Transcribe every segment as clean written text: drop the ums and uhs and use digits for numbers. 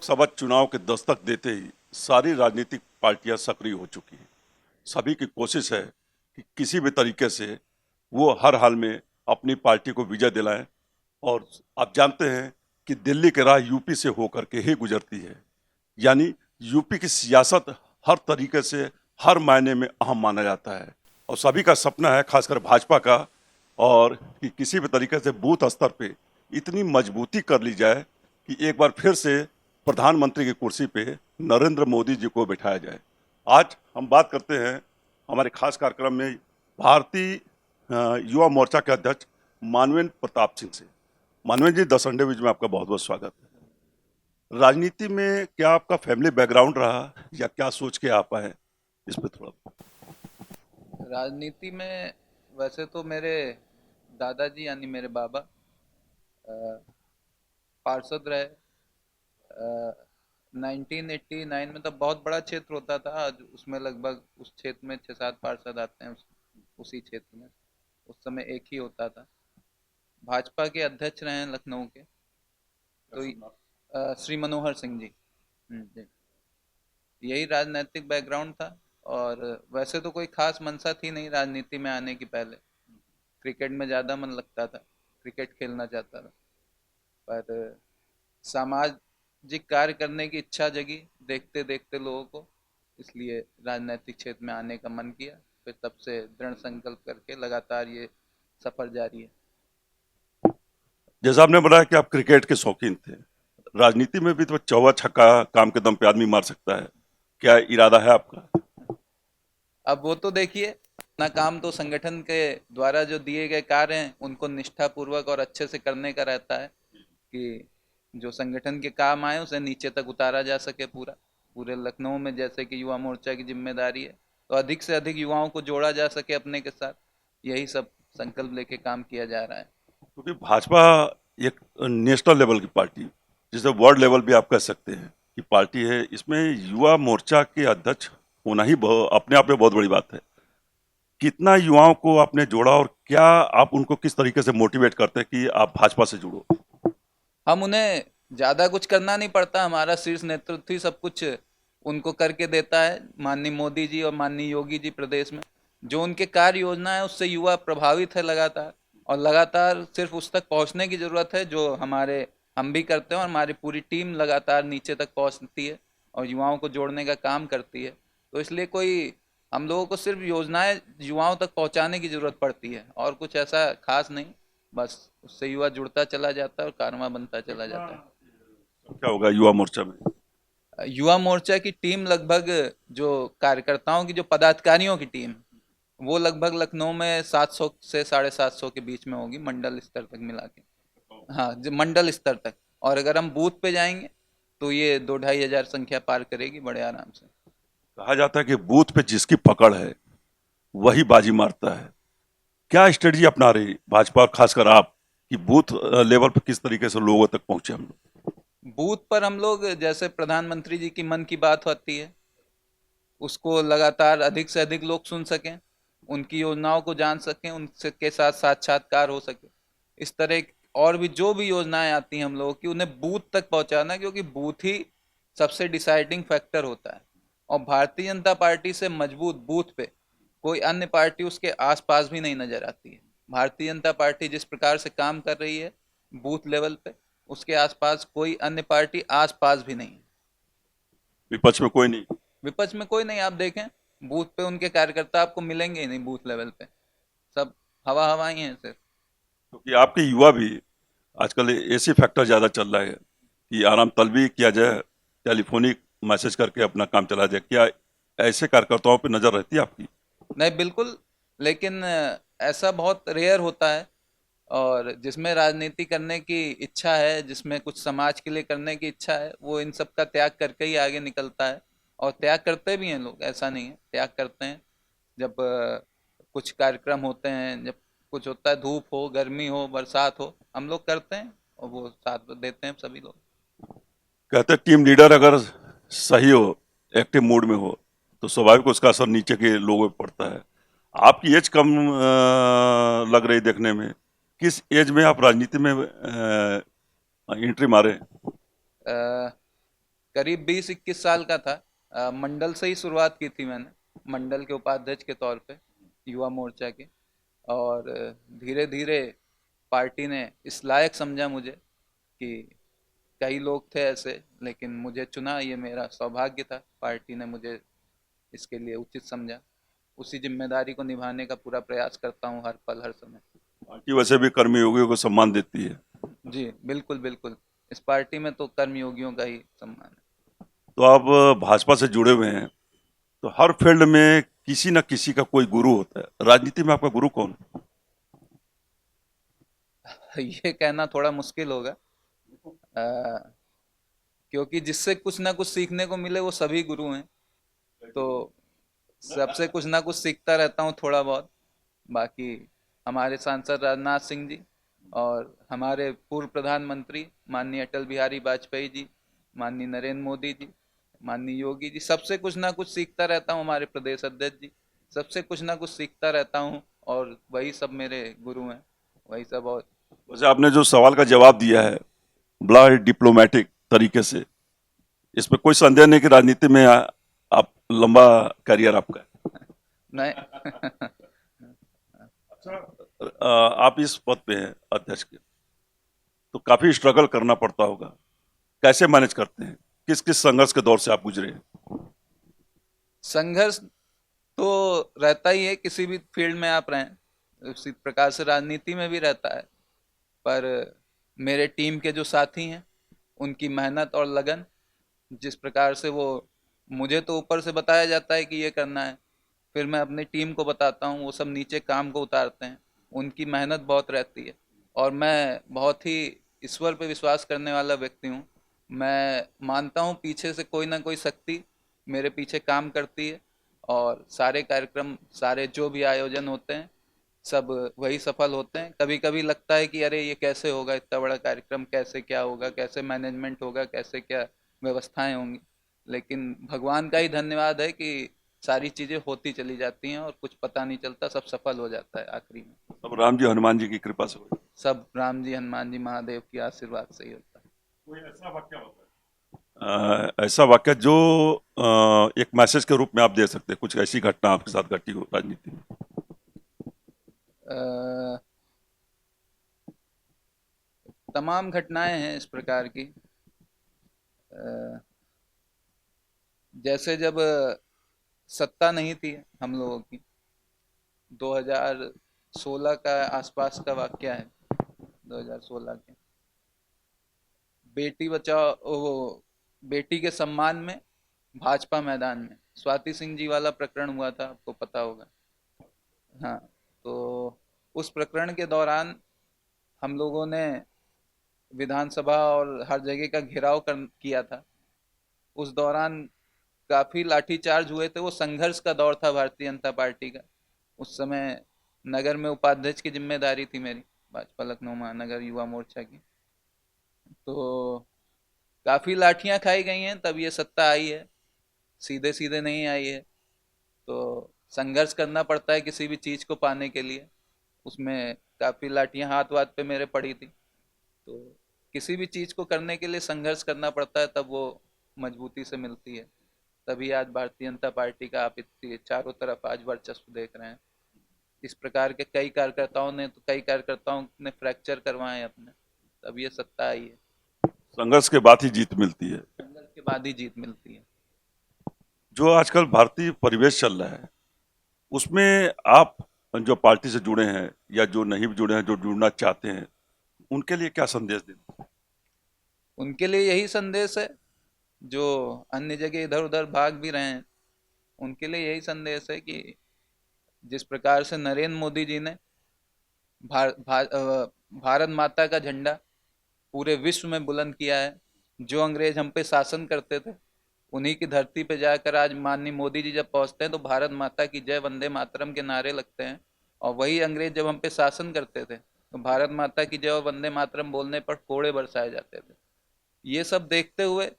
लोकसभा चुनाव के दस्तक देते ही सारी राजनीतिक पार्टियां सक्रिय हो चुकी हैं। सभी की कोशिश है कि किसी भी तरीके से वो हर हाल में अपनी पार्टी को विजय दिलाएं। और आप जानते हैं कि दिल्ली की राह यूपी से होकर के ही गुजरती है। यानी यूपी की सियासत हर तरीके से, हर मायने में अहम माना जाता है। और सभी का सपना है, खासकर भाजपा का, और कि किसी भी तरीके से बूथ स्तर पे इतनी मजबूती कर ली जाए कि एक बार फिर से प्रधानमंत्री की कुर्सी पे नरेंद्र मोदी जी को बिठाया जाए। आज हम बात करते हैं हमारे खास कार्यक्रम में भारतीय युवा मोर्चा के अध्यक्ष मानवेंद्र प्रताप सिंह से। मानवेंद्र जी, द संडे विज में आपका बहुत बहुत स्वागत है। राजनीति में क्या आपका फैमिली बैकग्राउंड रहा या क्या सोच के आप आए, इस पे थोड़ा। राजनीति में वैसे तो मेरे दादाजी यानी मेरे बाबा अ, पार्षद रहे। 1989 में तब बहुत बड़ा क्षेत्र होता था। आज उसमें लगभग उस क्षेत्र में 6-7 पार्षद आते हैं उसी क्षेत्र में। उस समय एक ही होता था। भाजपा के अध्यक्ष रहे हैं लखनऊ के, तो श्री मनोहर सिंह जी। जी, यही राजनीतिक बैकग्राउंड था। और वैसे तो कोई खास मंशा थी नहीं राजनीति में आने की पहले। क्रिकेट में ज़्यादा मन लगता था, क्रिकेट खेलना चाहता था। पर सामाजिक कार्य करने की इच्छा जगी देखते देखते लोगों को, इसलिए राजनीतिक क्षेत्र में आने का मन किया। फिर तब से दृढ़ संकल्प करके लगातार ये सफर जारी है। जैसा आपने बताया कि आप क्रिकेट के शौकीन थे, राजनीति में भी तो चौवा छक्का काम के दम पे आदमी मार सकता है। क्या इरादा है आपका? अब वो तो देखिए, अपना काम तो संगठन के द्वारा जो दिए गए कार्य हैं उनको निष्ठापूर्वक और अच्छे से करने का रहता है कि जो संगठन के काम आए उसे नीचे तक उतारा जा सके। पूरा पूरे लखनऊ में जैसे कि युवा मोर्चा की जिम्मेदारी है, तो अधिक से अधिक युवाओं को जोड़ा जा सके अपने के साथ। यही सब संकल्प लेके काम किया जा रहा है। क्योंकि भाजपा एक नेशनल लेवल की पार्टी, जिसे वर्ल्ड लेवल भी आप कह सकते हैं कि पार्टी है, इसमें युवा मोर्चा के अध्यक्ष होना ही अपने आप में बहुत बड़ी बात है। कितना युवाओं को आपने जोड़ा और क्या आप उनको किस तरीके से मोटिवेट करते हैं कि आप भाजपा से जुड़ो? हम उन्हें ज़्यादा कुछ करना नहीं पड़ता, हमारा शीर्ष नेतृत्व ही सब कुछ उनको करके देता है। माननीय मोदी जी और माननीय योगी जी प्रदेश में जो उनके कार्य योजना है उससे युवा प्रभावित है लगातार। और लगातार सिर्फ उस तक पहुंचने की ज़रूरत है जो हमारे हम भी करते हैं, और हमारी पूरी टीम लगातार नीचे तक पहुंचती है और युवाओं को जोड़ने का काम करती है। तो इसलिए कोई हम लोगों को सिर्फ योजनाएं युवाओं तक पहुंचाने की ज़रूरत पड़ती है, और कुछ ऐसा खास नहीं। बस उससे युवा जुड़ता चला जाता है और कारवां बनता चला जाता है। क्या होगा युवा मोर्चा में? युवा मोर्चा की टीम लगभग, जो कार्यकर्ताओं की, जो पदाधिकारियों की टीम, वो लगभग लखनऊ में 700 से 750 के बीच में होगी, मंडल स्तर तक मिला के। हाँ, जो मंडल स्तर तक। और अगर हम बूथ पे जाएंगे तो ये 2-2.5 हजार संख्या पार करेगी बड़े आराम से। कहा जाता है कि बूथ पे जिसकी पकड़ है वही बाजी मारता है। क्या स्ट्रेटजी अपना रही भाजपा और खासकर आप कि बूथ लेवल पर किस तरीके से लोगों तक पहुंचे हम लोग? बूथ पर हम लोग जैसे प्रधानमंत्री जी की मन की बात होती है, उसको लगातार अधिक से अधिक लोग सुन सकें, उनकी योजनाओं को जान सकें, उनसे के साथ साक्षात्कार हो सके। इस तरह और भी जो भी योजनाएं आती हैं हम लोगों की, उन्हें बूथ तक पहुंचाना, क्योंकि बूथ ही सबसे डिसाइडिंग फैक्टर होता है। और भारतीय जनता पार्टी से मजबूत बूथ पे कोई अन्य पार्टी उसके आसपास भी नहीं नजर आती है। भारतीय जनता पार्टी जिस प्रकार से काम कर रही है बूथ लेवल पे, उसके आसपास कोई अन्य पार्टी आसपास भी नहीं है। विपक्ष में कोई नहीं? विपक्ष में कोई नहीं। आप देखें, बूथ पे उनके कार्यकर्ता आपको मिलेंगे ही नहीं। बूथ लेवल पे सब हवा हवाई हैं सिर्फ। क्योंकि आपके युवा भी आजकल ऐसी फैक्टर ज्यादा चल रहा है कि आराम तलबी किया जाए, टेलीफोनिक मैसेज करके अपना काम चला जाए। क्या ऐसे कार्यकर्ताओं पे नजर रहती है आपकी? नहीं, बिल्कुल। लेकिन ऐसा बहुत रेयर होता है। और जिसमें राजनीति करने की इच्छा है, जिसमें कुछ समाज के लिए करने की इच्छा है, वो इन सब का त्याग करके ही आगे निकलता है। और त्याग करते भी हैं लोग, ऐसा नहीं है, त्याग करते हैं। जब कुछ कार्यक्रम होते हैं, जब कुछ होता है, धूप हो, गर्मी हो, बरसात हो, हम लोग करते हैं और वो साथ देते हैं सभी लोग। कहते हैं टीम लीडर अगर सही हो, एक्टिव मूड में हो, तो स्वाभाविक उसका असर नीचे के लोगों पे पड़ता है। आपकी एज कम लग रही देखने में। किस एज में आप राजनीति में एंट्री मारे? करीब 20-21 साल का था। मंडल से ही शुरुआत की थी मैंने, मंडल के उपाध्यक्ष के तौर पे, युवा मोर्चा के। और धीरे धीरे पार्टी ने इस लायक समझा मुझे कि कई लोग थे ऐसे, लेकिन मुझे चुना, ये मेरा सौभाग्य था। पार्टी ने मुझे इसके लिए उचित समझा। उसी जिम्मेदारी को निभाने का पूरा प्रयास करता हूँ हर पल हर समय। पार्टी वैसे भी कर्मयोगियों को सम्मान देती है। जी बिल्कुल बिल्कुल, इस पार्टी में तो कर्मयोगियों का ही सम्मान है। तो आप भाजपा से जुड़े हुए हैं, तो हर फील्ड में किसी न किसी का कोई गुरु होता है। राजनीति में आपका गुरु कौन? ये कहना थोड़ा मुश्किल होगा, क्योंकि जिससे कुछ ना कुछ सीखने को मिले वो सभी गुरु हैं। तो सबसे कुछ ना कुछ सीखता रहता हूँ थोड़ा बहुत। बाकी हमारे सांसद राजनाथ सिंह जी, और हमारे पूर्व प्रधानमंत्री माननीय अटल बिहारी वाजपेयी जी, माननीय नरेंद्र मोदी जी, माननीय योगी जी, सबसे कुछ ना कुछ सीखता रहता हूँ। हमारे प्रदेश अध्यक्ष जी, सबसे कुछ ना कुछ सीखता रहता हूँ, और वही सब मेरे गुरु हैं, वही सब। और वैसे आपने जो सवाल का जवाब दिया है बड़ा ही डिप्लोमेटिक तरीके से, इसमें कोई संदेह नहीं कि राजनीति में आप लंबा करियर आपका है। नहीं। आप इस पद पे हैं अध्यक्ष के, तो काफी स्ट्रगल करना पड़ता होगा। कैसे मैनेज करते हैं? किस किस संघर्ष के दौर से आप गुजरे हैं? संघर्ष तो रहता ही है, किसी भी फील्ड में आप रहें, उसी प्रकार से राजनीति में भी रहता है। पर मेरे टीम के जो साथी हैं, उनकी मेहनत और लगन, जिस प्रकार से वो, मुझे तो ऊपर से बताया जाता है कि ये करना है, फिर मैं अपनी टीम को बताता हूँ, वो सब नीचे काम को उतारते हैं। उनकी मेहनत बहुत रहती है, और मैं बहुत ही ईश्वर पे विश्वास करने वाला व्यक्ति हूँ। मैं मानता हूँ पीछे से कोई ना कोई शक्ति मेरे पीछे काम करती है, और सारे कार्यक्रम, सारे जो भी आयोजन होते हैं, सब वही सफल होते हैं। कभी कभी लगता है कि अरे ये कैसे होगा, इतना बड़ा कार्यक्रम कैसे क्या होगा, कैसे मैनेजमेंट होगा, कैसे क्या व्यवस्थाएं होंगी। लेकिन भगवान का ही धन्यवाद है कि सारी चीजें होती चली जाती हैं, और कुछ पता नहीं चलता, सब सफल हो जाता है आखिरी में। सब राम जी हनुमान जी की कृपा से हुए। सब राम जी हनुमान जी महादेव की आशीर्वाद से ही होता है। कोई ऐसा वाक्य ऐसा वाक्य जो एक मैसेज के रूप में आप दे सकते हैं, कुछ ऐसी घटना आपके साथ घटी हो राजनीति में? अ, तमाम घटनाएं हैं इस प्रकार की। अ, जैसे जब सत्ता नहीं थी हम लोगों की, 2016 का आसपास का वाकया है। 2016 के बेटी बचाओ, वो बेटी के सम्मान में भाजपा मैदान में स्वाति सिंह जी वाला प्रकरण हुआ था, आपको पता होगा। हाँ, तो उस प्रकरण के दौरान हम लोगों ने विधानसभा और हर जगह का घेराव किया था। उस दौरान काफी लाठीचार्ज हुए थे। वो संघर्ष का दौर था भारतीय जनता पार्टी का। उस समय नगर में उपाध्यक्ष की जिम्मेदारी थी मेरी, भाजपा लखनऊ महानगर युवा मोर्चा की। तो काफी लाठियां खाई गई हैं, तब ये सत्ता आई है, सीधे सीधे नहीं आई है। तो संघर्ष करना पड़ता है किसी भी चीज को पाने के लिए। उसमें काफी लाठियां हाथ वाथ पे मेरे पड़ी थी। तो किसी भी चीज को करने के लिए संघर्ष करना पड़ता है, तब वो मजबूती से मिलती है। तभी आज भारतीय जनता पार्टी का आप इतनी चारों तरफ आज वर्चस्व देख रहे हैं। इस प्रकार के कई कार्यकर्ताओं ने फ्रैक्चर करवाए अपने, तब ये सत्ता आई है। संघर्ष के बाद ही जीत मिलती है। संघर्ष के बाद ही जीत मिलती है। जो आजकल भारतीय परिवेश चल रहा है, उसमें आप जो पार्टी से जुड़े हैं या जो नहीं भी जुड़े हैं, जो जुड़ना चाहते हैं, उनके लिए क्या संदेश दें? उनके लिए यही संदेश है, जो अन्य जगह इधर उधर भाग भी रहे हैं, उनके लिए यही संदेश है कि जिस प्रकार से नरेंद्र मोदी जी ने भारत माता का झंडा पूरे विश्व में बुलंद किया है। जो अंग्रेज हम पे शासन करते थे, उन्हीं की धरती पे जाकर आज माननीय मोदी जी जब पहुंचते हैं तो भारत माता की जय, वंदे मातरम के नारे लगते हैं। और वही अंग्रेज जब हम पे शासन करते थे, तो भारत माता की जय और वंदे मातरम बोलने पर कोड़े बरसाए जाते थे। ये सब देखते हुए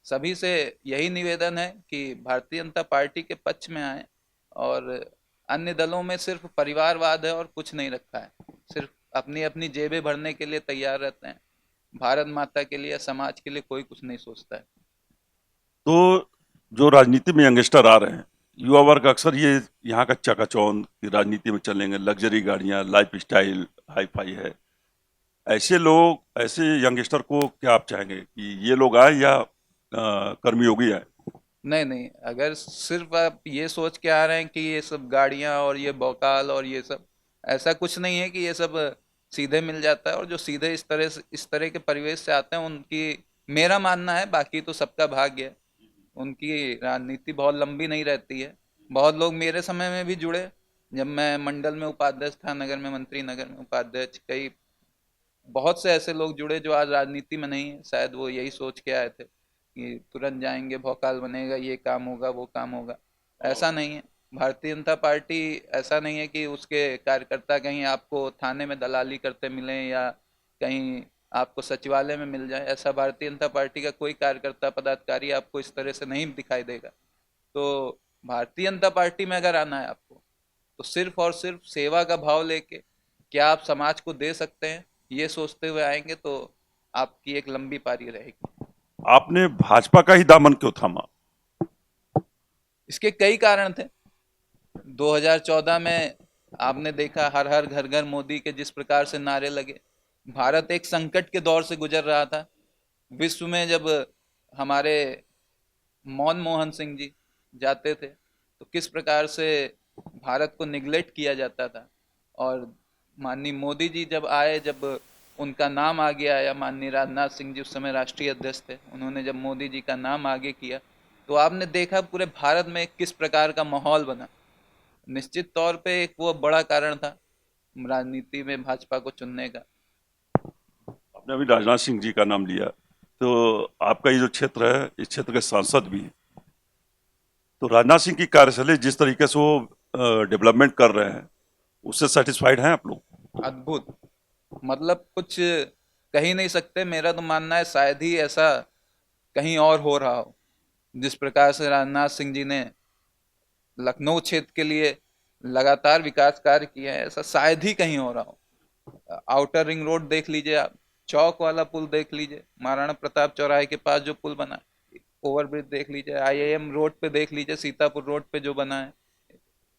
सभी से यही निवेदन है कि भारतीय जनता पार्टी के पक्ष में आए, और अन्य दलों में सिर्फ परिवारवाद है और कुछ नहीं रखा है। सिर्फ अपनी अपनी जेबें भरने के लिए तैयार रहते हैं। भारत माता के लिए, समाज के लिए कोई कुछ नहीं सोचता है। तो जो राजनीति में यंगस्टर आ रहे हैं, युवा वर्ग अक्सर ये यहाँ का चकाचौंध की राजनीति में चलेंगे, लग्जरी गाड़ियाँ, लाइफ स्टाइल हाई फाई है। ऐसे लोग, ऐसे यंगस्टर को क्या आप चाहेंगे कि ये लोग आए या कर्मयोगी आए? नहीं नहीं, अगर सिर्फ आप ये सोच के आ रहे हैं कि ये सब गाड़ियां और ये भौकाल और ये सब, ऐसा कुछ नहीं है कि ये सब सीधे मिल जाता है। और जो सीधे इस तरह के परिवेश से आते हैं उनकी, मेरा मानना है, बाकी तो सबका भाग्य है, उनकी राजनीति बहुत लंबी नहीं रहती है। बहुत लोग मेरे समय में भी जुड़े, जब मैं मंडल में उपाध्यक्ष था, नगर में मंत्री, नगर में उपाध्यक्ष, कई बहुत से ऐसे लोग जुड़े जो आज राजनीति में नहीं है। शायद वो यही सोच के आए थे कि तुरंत जाएंगे, भौकाल बनेगा, ये काम होगा, वो काम होगा। ऐसा नहीं है। भारतीय जनता पार्टी ऐसा नहीं है कि उसके कार्यकर्ता कहीं आपको थाने में दलाली करते मिलें या कहीं आपको सचिवालय में मिल जाए। ऐसा भारतीय जनता पार्टी का कोई कार्यकर्ता पदाधिकारी आपको इस तरह से नहीं दिखाई देगा। तो भारतीय जनता पार्टी में अगर आना है आपको, तो सिर्फ और सिर्फ सेवा का भाव लेके क्या आप समाज को दे सकते हैं, ये सोचते हुए आएंगे तो आपकी एक लंबी पारी रहेगी। आपने भाजपा का ही दामन क्यों थामा? इसके कई कारण थे। 2014 में आपने देखा हर हर घर घर मोदी के जिस प्रकार से नारे लगे। भारत एक संकट के दौर से गुजर रहा था। विश्व में जब हमारे मनमोहन सिंह जी जाते थे तो किस प्रकार से भारत को निगलेक्ट किया जाता था। और माननीय मोदी जी जब आए, जब उनका नाम आगे आया, माननीय राजनाथ सिंह जी उस समय राष्ट्रीय अध्यक्ष थे, उन्होंने जब मोदी जी का नाम आगे किया तो आपने देखा पूरे भारत में किस प्रकार का माहौल बना। निश्चित तौर पे एक वो बड़ा कारण था राजनीति में भाजपा को चुनने का। आपने अभी राजनाथ सिंह जी का नाम लिया, तो आपका ये जो क्षेत्र है, इस क्षेत्र के सांसद भी हैं। तो राजनाथ सिंह की कार्यशैली जिस तरीके से वो डेवलपमेंट कर रहे हैं, उससे सेटिस्फाइड हैं आप लोग? अद्भुत, मतलब कुछ कह ही नहीं सकते। मेरा तो मानना है शायद ही ऐसा कहीं और हो रहा हो। जिस प्रकार से राजनाथ सिंह जी ने लखनऊ क्षेत्र के लिए लगातार विकास कार्य किए हैं, ऐसा शायद ही कहीं हो रहा हो। आउटर रिंग रोड देख लीजिए आप, चौक वाला पुल देख लीजिए, महाराणा प्रताप चौराहे के पास जो पुल बना है, ओवरब्रिज देख लीजिए, आईआईएम रोड पे देख लीजिए, सीतापुर रोड पे जो बना है,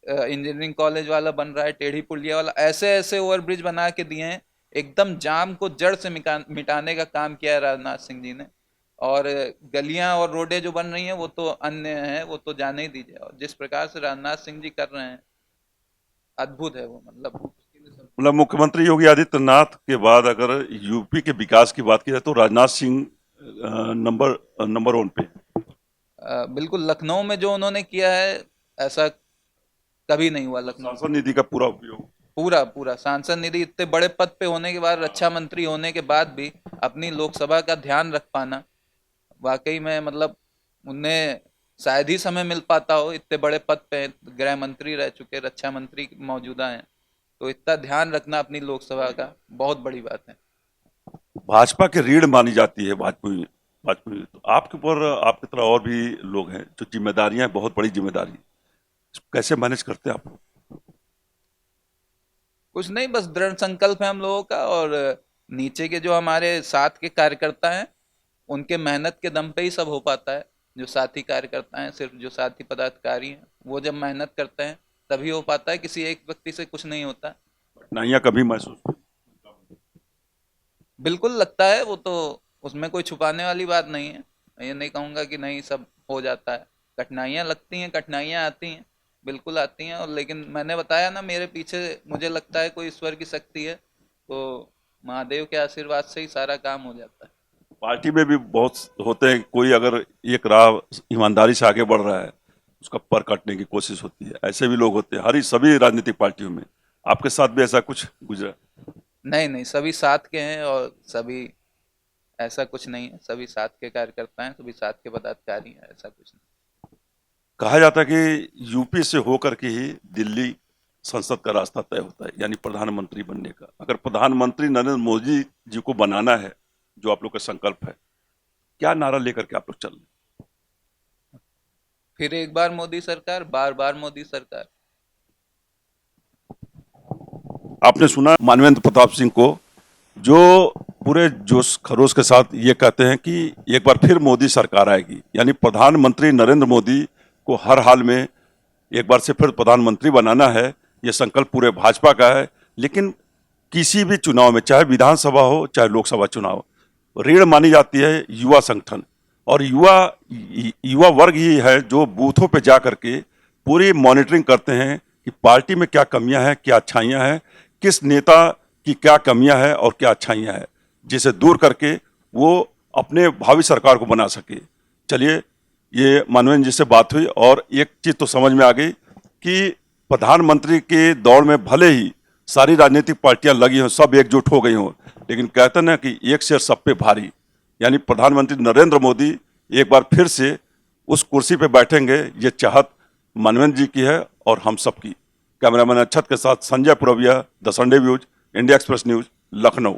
इंजीनियरिंग कॉलेज वाला बन रहा है, टेढ़ी पुलिया वाला, ऐसे ऐसे ओवरब्रिज बना के दिए हैं। एकदम जाम को जड़ से मिटाने का काम किया है राजनाथ सिंह जी ने। और गलियां और रोडें जो बन रही हैं वो तो अन्य हैं, वो तो जाने ही दीजिए। और जिस प्रकार से राजनाथ सिंह जी कर रहे हैं, अद्भुत है वो, मतलब मतलब मुख्यमंत्री योगी आदित्यनाथ के बाद अगर यूपी के विकास की बात की जाए तो Rajnath Singh number number one पे हैं। बिल्कुल लखनऊ में जो उन्होंने किया है ऐसा कभी नहीं हुआ लखनऊ। सांसद निधि का पूरा उपयोग। पूरा पूरा सांसद निधि, इतने बड़े पद पे होने के बाद, रक्षा मंत्री होने के बाद भी अपनी लोकसभा का ध्यान रख पाना, वाकई में मतलब उन्हें शायद ही समय मिल पाता हो। इतने बड़े पद पे हैं, गृह मंत्री रह चुके, रक्षा मंत्री मौजूदा हैं, तो इतना ध्यान रखना अपनी लोकसभा का बहुत बड़ी बात है। भाजपा की रीढ़ मानी जाती है वाजपेयी। वाजपेयी तो आपके ऊपर, आपकी तरह और भी लोग हैं जो जिम्मेदारियां हैं, बहुत बड़ी जिम्मेदारी, कैसे मैनेज करते हैं आप लोग? कुछ नहीं, बस दृढ़ संकल्प है हम लोगों का। और नीचे के जो हमारे साथ के कार्यकर्ता हैं, उनके मेहनत के दम पे ही सब हो पाता है। जो साथी कार्यकर्ता हैं, सिर्फ जो साथी पदाधिकारी हैं, वो जब मेहनत करते हैं तभी हो पाता है। किसी एक व्यक्ति से कुछ नहीं होता। कठिनाइयां कभी महसूस? बिल्कुल लगता है, वो तो उसमें कोई छुपाने वाली बात नहीं है। ये नहीं कहूंगा कि नहीं सब हो जाता है। कठिनाइयां लगती हैं, कठिनाइयां आती हैं, बिल्कुल आती हैं। और लेकिन मैंने बताया ना, मेरे पीछे मुझे लगता है कोई ईश्वर की शक्ति है, तो महादेव के आशीर्वाद से ही सारा काम हो जाता है। पार्टी में भी बहुत होते हैं, कोई अगर एक राह ईमानदारी से आगे बढ़ रहा है, उसका पर काटने की कोशिश होती है। ऐसे भी लोग होते हैं हर सभी राजनीतिक पार्टियों में। आपके साथ भी ऐसा कुछ गुजरा? नहीं नहीं, सभी साथ के हैं और सभी, ऐसा कुछ नहीं है। सभी साथ के कार्यकर्ता हैं, सभी साथ के पदाधिकारी हैं, ऐसा कुछ नहीं। कहा जाता है कि यूपी से होकर के ही दिल्ली संसद का रास्ता तय होता है, यानी प्रधानमंत्री बनने का। अगर प्रधानमंत्री नरेंद्र मोदी जी को बनाना है, जो आप लोग का संकल्प है, क्या नारा लेकर के आप लोग चल रहे फिर एक बार मोदी सरकार, बार बार मोदी सरकार। हैं? आपने सुना मानवेंद्र प्रताप सिंह को, जो पूरे जोश खरोश के साथ ये कहते हैं कि एक बार फिर मोदी सरकार आएगी, यानी प्रधानमंत्री नरेंद्र मोदी को हर हाल में एक बार से फिर प्रधानमंत्री बनाना है। ये संकल्प पूरे भाजपा का है। लेकिन किसी भी चुनाव में, चाहे विधानसभा हो चाहे लोकसभा चुनाव, रीढ़ मानी जाती है युवा संगठन, और युवा वर्ग ही है जो बूथों पे जा करके पूरी मॉनिटरिंग करते हैं कि पार्टी में क्या कमियां हैं, क्या अच्छाइयां हैं, किस नेता की क्या कमियां हैं और क्या अच्छाइयां हैं, जिसे दूर करके वो अपने भावी सरकार को बना सके। चलिए, ये मानवेंद्र जी से बात हुई और एक चीज तो समझ में आ गई कि प्रधानमंत्री के दौड़ में भले ही सारी राजनीतिक पार्टियां लगी हों, सब एकजुट हो गई हों, लेकिन कहते ना कि एक शेर सब पे भारी, यानी प्रधानमंत्री नरेंद्र मोदी एक बार फिर से उस कुर्सी पे बैठेंगे। ये चाहत मानवेंद्र जी की है और हम सब की। कैमरामैन अक्षत के साथ Sanjay Purvia, the Sunday views, India Express news, Lucknow.